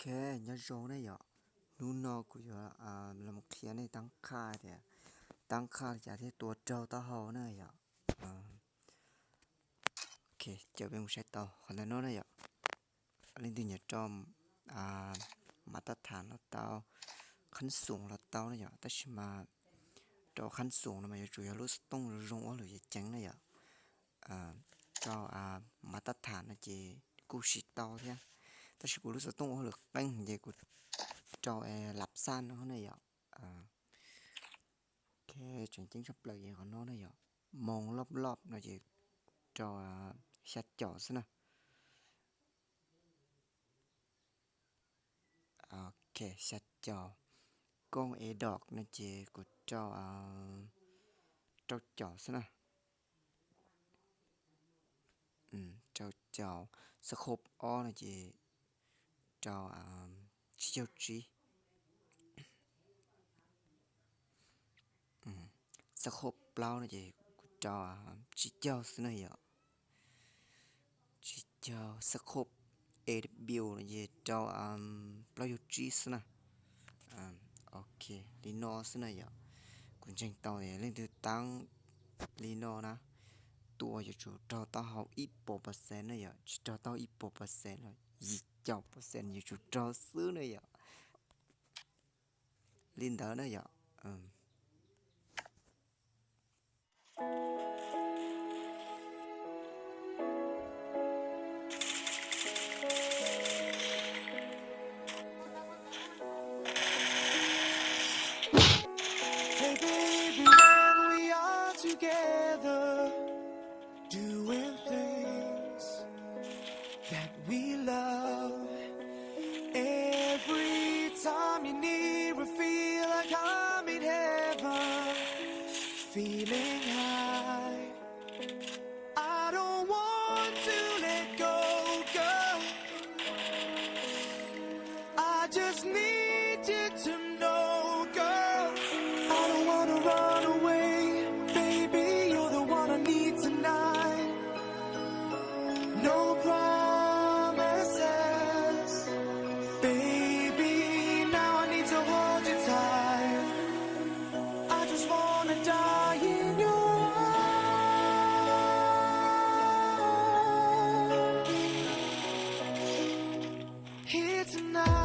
nhớ rồi đấy ạ. Nuno của giờ là một khi này tăng khai thì tăng khai chả thấy tua trâu tao hồ này ạ. Ok, chờ bên một xe tàu, còn là nó đây ạ. Lên từ nhà trong mà ta thản là tao khăn xuống là tao này ạ. Ta chỉ mà cho khăn xuống là mà chủ yếu lúc tung rồi rung ở lưỡi trắng này ạ. Cho mà ta thản là chỉ cú xịt tao thế. Ta chỉ cú lúc tung ở lưỡi bánh vậy cú cho lạp san nó này ạ. Ok, chuyện chính sắp lời gì của nó này ạ. Mong lóp lóp nó chỉ cho sát chỏ xin nè. Ok, sát chỏ. Con ế đọt nó chỉ của cho chỏ xin nè. Cho chỏ. Sẽ khốp ó nó chỉ cho chiêu trí. Sẽ khốp lao nó chỉ cho chỉ cho xin nè ạ. Chỉ cho sẽ khốp ế biểu nó chỉ cho lao yêu trí xin nè. Ok, Lino xin nè ạ. Cũng tranh tàu này lên từ tăng Lino nè. Tua cho cho tao học ít bộ % này ạ. Cho tao ít bộ % rồi. Gì chọc % như cho xứ này ạ. Linh đỡ này ạ. Hey baby, when we are together, doing things that we love. Every time you need me, feel like I'm in heaven, feeling high. I don't want to let go, girl. I just need you to know, girl. I don't wanna run away, baby. You're the one I need tonight. No promises, baby. Now I need to hold you tight. I just wanna die in your arms here tonight.